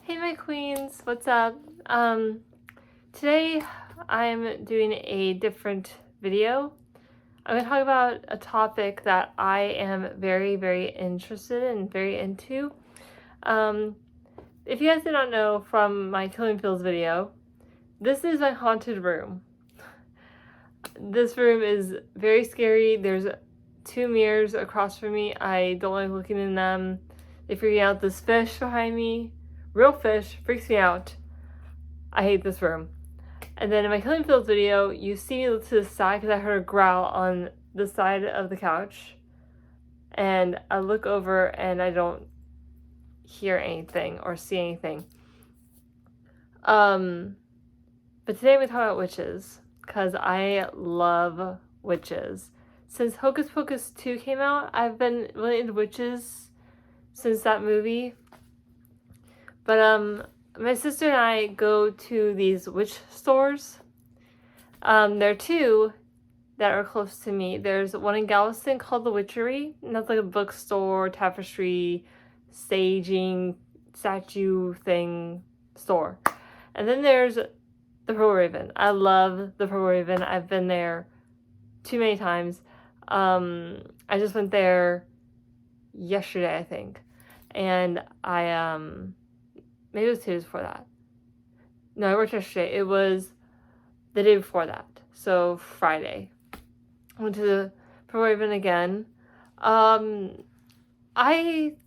Hey my queens, what's up? Today I'm doing a different video. I'm going to talk about a topic that I am very interested in and very into. If you guys did not know from my Killing Fields video, this is my haunted room. This room is very scary. There's 2 mirrors across from me. I don't like looking in them. They freak me out. This fish behind me, real fish, freaks me out. I hate this room. And then in my Killing Fields video, you see me to the side because I heard a growl on the side of the couch. And I look over and I don't hear anything or see anything. But today we talk about witches because I love witches. Since Hocus Pocus 2 came out, I've been really into witches since that movie. But my sister and I go to these witch stores. There are 2 that are close to me. There's one in Galveston called The Witchery, and that's like a bookstore, tapestry, staging, statue thing store. And then there's the Purple Raven. I love the Purple Raven. I've been there too many times. I just went there yesterday, I think. And I maybe it was 2 days before that. No, I worked yesterday. It was the day before that. So Friday. I went to the Purple Raven again. I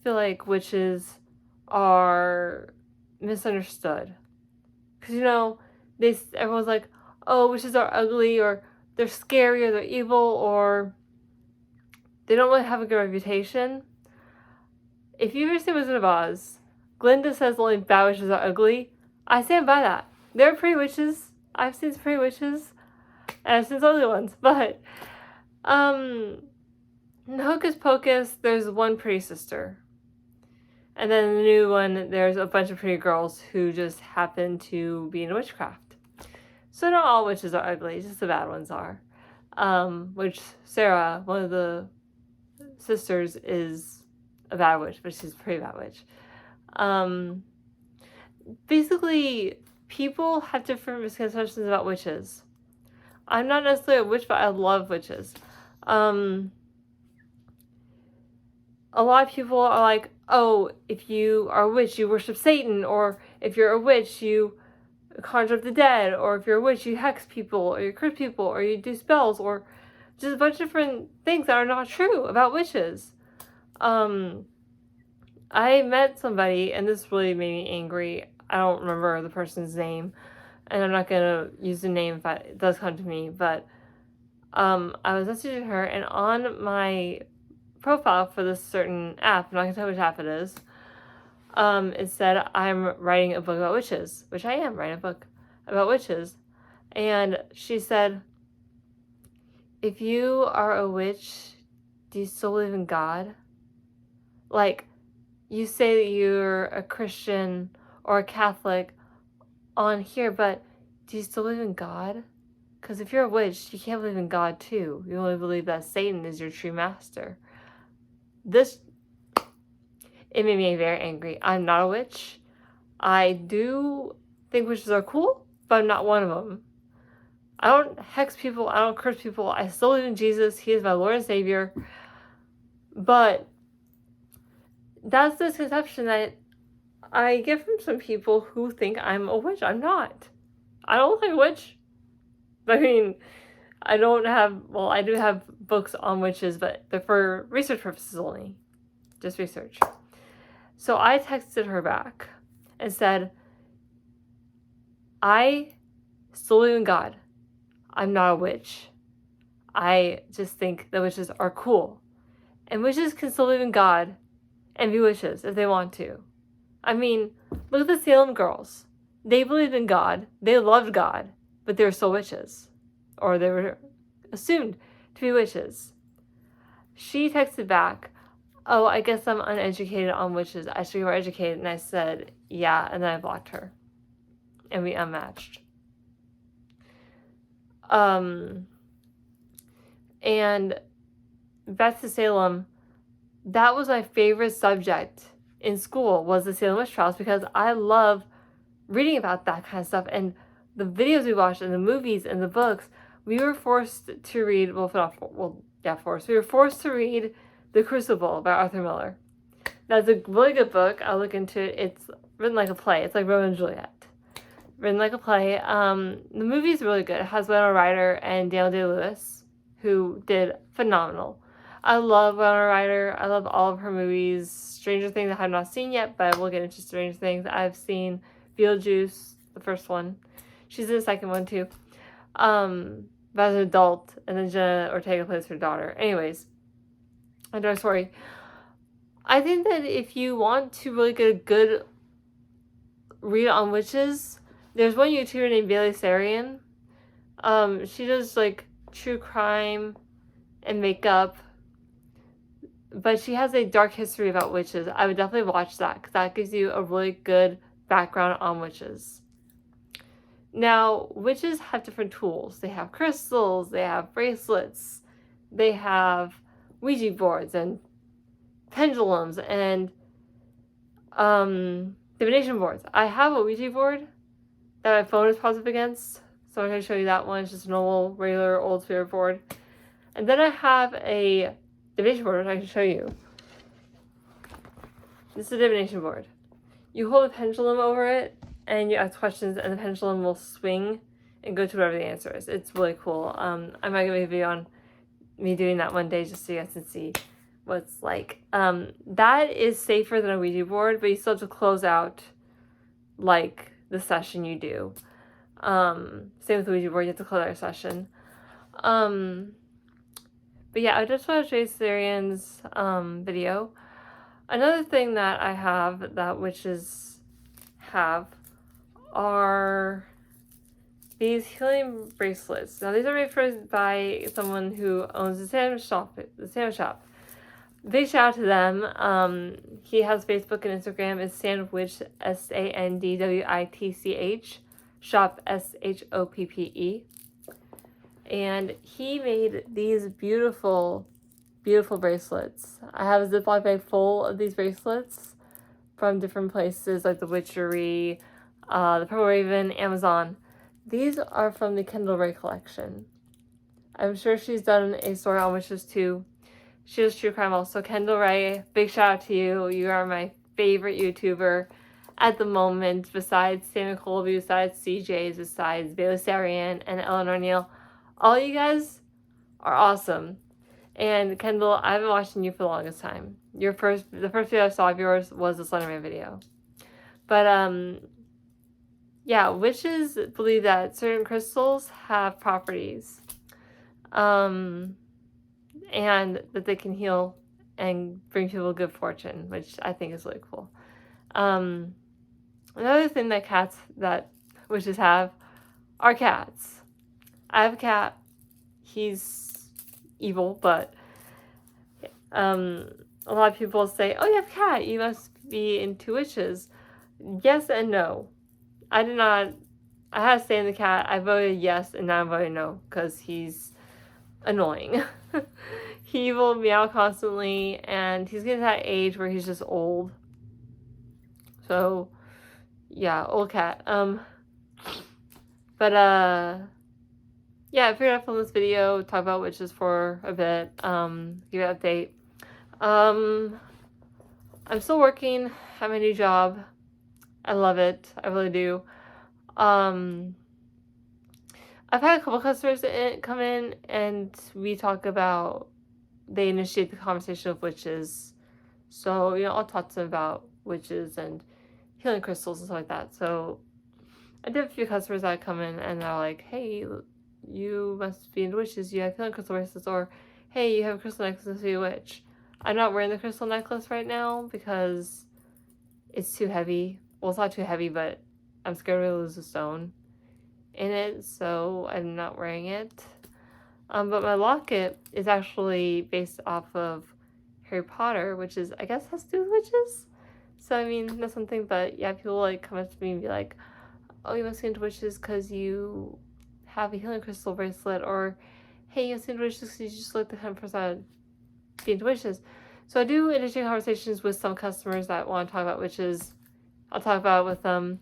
feel like witches are misunderstood. Because, everyone's like, oh, witches are ugly, or they're scary, or they're evil, or they don't really have a good reputation. If you've ever seen Wizard of Oz, Glinda says only bad witches are ugly. I stand by that. There are pretty witches. I've seen some pretty witches. And I've seen some ugly ones. But, in Hocus Pocus, there's one pretty sister. And then in the new one, there's a bunch of pretty girls who just happen to be into witchcraft. So not all witches are ugly, just the bad ones are. Which Sarah, one of the sisters, is a bad witch, but she's a pretty bad witch. Basically, people have different misconceptions about witches. I'm not necessarily a witch, but I love witches. A lot of people are like, oh, if you are a witch, you worship Satan, or if you're a witch, you conjure up the dead, or if you're a witch, you hex people, or you curse people, or you do spells, or just a bunch of different things that are not true about witches. I met somebody, and this really made me angry. I don't remember the person's name, and I'm not going to use the name if it does come to me, but I was messaging her, and on my profile for this certain app, I'm not going to tell which app it is, it said I'm writing a book about witches, which I am writing a book about witches. And she said, if you are a witch, do you still believe in God? Like, you say that you're a Christian or a Catholic on here, but do you still believe in God? Because if you're a witch, you can't believe in God too. You only believe that Satan is your true master. It made me very angry. I'm not a witch. I do think witches are cool, but I'm not one of them. I don't hex people. I don't curse people. I still believe in Jesus. He is my Lord and Savior. But that's the misconception that I get from some people who think I'm a witch. I'm not. I don't look like a witch. I mean, I do have books on witches, but they're for research purposes only. Just research. So I texted her back and said, I still believe in God. I'm not a witch. I just think that witches are cool. And witches can still believe in God and be witches if they want to. I mean, look at the Salem girls. They believed in God. They loved God, but they were still witches. Or they were assumed to be witches. She texted back, oh, I guess I'm uneducated on witches. I should be more educated. And I said, yeah, and then I blocked her. And we unmatched. And back to Salem, that was my favorite subject in school was the Salem witch trials, because I love reading about that kind of stuff, and the videos we watched and the movies and the books. We were forced to read, we were forced to read The Crucible by Arthur Miller. That's a really good book. I'll look into it. It's written like a play. It's like Romeo and Juliet. Written like a play. The movie is really good. It has Winona Ryder and Daniel Day-Lewis, who did phenomenal. I love Winona Ryder. I love all of her movies. Stranger Things I have not seen yet, but we'll get into Stranger Things. I've seen Beetlejuice, the first one. She's in the second one too. But as an adult, and then Jenna Ortega plays her daughter. Anyways, another story. I think that if you want to really get a good read on witches, there's one YouTuber named Bailey Sarian. She does like true crime and makeup, but she has a dark history about witches. I would definitely watch that, because that gives you a really good background on witches. Now, witches have different tools. They have crystals, they have bracelets, they have Ouija boards and pendulums and divination boards. I have a Ouija board that my phone is positive against, so I'm going to show you that one. It's just a normal, regular, old spirit board. And then I have a divination board, which I can show you. This is a divination board. You hold a pendulum over it, and you ask questions, and the pendulum will swing and go to whatever the answer is. It's really cool. I might make a video on me doing that one day, just so you guys can see what it's like. That is safer than a Ouija board, but you still have to close out like the session you do. Same with the Ouija board, you have to close out your session. But yeah, I just watched Jay Sarian's video. Another thing that I have that witches have are these healing bracelets. Now these are made by someone who owns the sandwich shop. Big shout out to them. He has Facebook and Instagram. It's Sandwich, SANDWITCH, shop SHOPPE. And he made these beautiful, beautiful bracelets. I have a Ziploc bag full of these bracelets from different places, like the Witchery, the Purple Raven, Amazon. These are from the Kendall Ray collection. I'm sure she's done a story on witches too. She does true crime also. Kendall Ray, big shout out to you. You are my favorite YouTuber at the moment, besides Sammy Colby, besides CJ's, besides Bailey Sarian and Eleanor Neal. All you guys are awesome. And Kendall, I've been watching you for the longest time. The first video I saw of yours was the Slenderman video. But yeah, witches believe that certain crystals have properties. And that they can heal and bring people good fortune, which I think is really cool. Another thing that witches have are cats. I have a cat. He's evil, but a lot of people say, "Oh, you have a cat. You must be into witches." Yes and no. I did not. I had to stay in the cat. I voted yes, and now I'm voting no because he's annoying. He will meow constantly, and he's getting to that age where he's just old. So, yeah, old cat. Yeah, I figured I'd film this video, talk about witches for a bit, give you an update. I'm still working at my new job. I love it. I really do. I've had a couple customers come in, and we talk about, they initiate the conversation of witches. So, I'll talk to them about witches and healing crystals and stuff like that. So, I did have a few customers that come in and they're like, "Hey, you must be into witches. You have healing crystal bracelets," or, "Hey, you have a crystal necklace, so you're a witch." I'm not wearing the crystal necklace right now because it's too heavy. Well, it's not too heavy, but I'm scared to lose a stone in it, so I'm not wearing it. But my locket is actually based off of Harry Potter, which is, I guess, has to do with witches. So, I mean, that's something, but yeah, people come up to me and be like, "Oh, you must be into witches because you have a healing crystal bracelet," or, "Hey, you must be into witches because you just look the kind of person that would be into witches." So I do initiate conversations with some customers that want to talk about witches. I'll talk about it with them.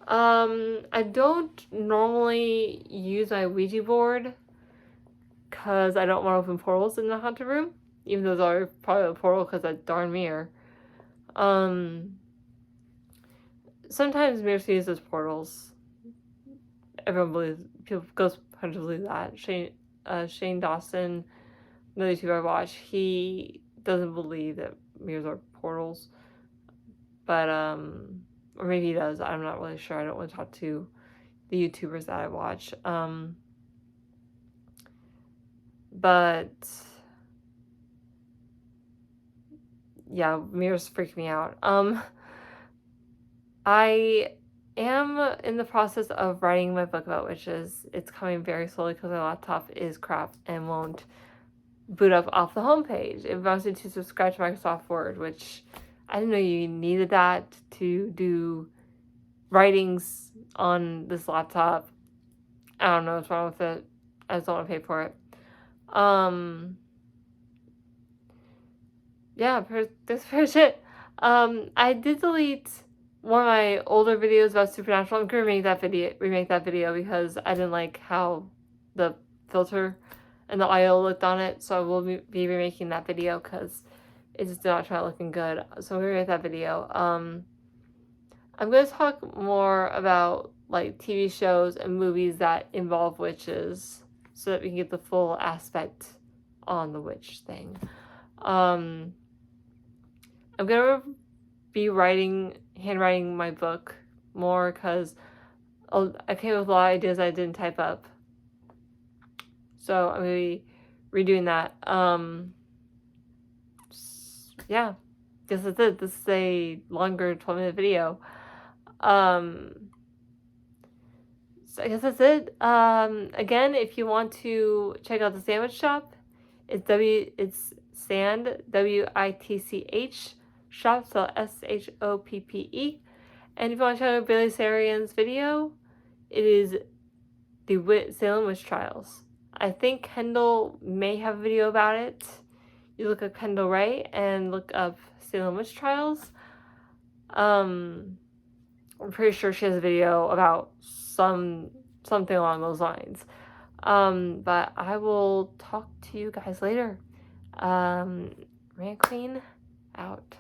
I don't normally use my Ouija board because I don't want to open portals in the haunted room, even though those are probably a portal because that darn mirror. Sometimes mirrors use as portals. Everyone believes, people ghost hunters believe that. Shane Dawson, another YouTuber I watch, he doesn't believe that mirrors are portals, but or maybe he does. I'm not really sure. I don't want to talk to the YouTubers that I watch. But yeah, mirrors freak me out. I am in the process of writing my book about witches. It's coming very slowly because my laptop is crap and won't boot up off the homepage. It wants me to subscribe to Microsoft Word, which I didn't know you needed that to do writings on this laptop. I don't know what's wrong with it. I just don't want to pay for it. Yeah, that's pretty much it. I did delete one of my older videos about Supernatural. I'm gonna remake that video because I didn't like how the filter and the IO looked on it. So I will be remaking that video because it just did not try looking good. So I'm gonna remake that video. I'm gonna talk more about like TV shows and movies that involve witches so that we can get the full aspect on the witch thing. I'm gonna be handwriting my book more because I came up with a lot of ideas I didn't type up. So I'm gonna be redoing that. Yeah, guess that's it. This is a longer 12-minute video. So I guess that's it. Again, if you want to check out the sandwich shop, it's Sand, WITCH shop, so SHOPPE. And if you want to check out Bailey Sarian's video, it is the Salem Witch Trials. I think Kendall may have a video about it. You look up Kendall Ray and look up Salem Witch Trials. I'm pretty sure she has a video about something along those lines. But I will talk to you guys later. Rant Queen out.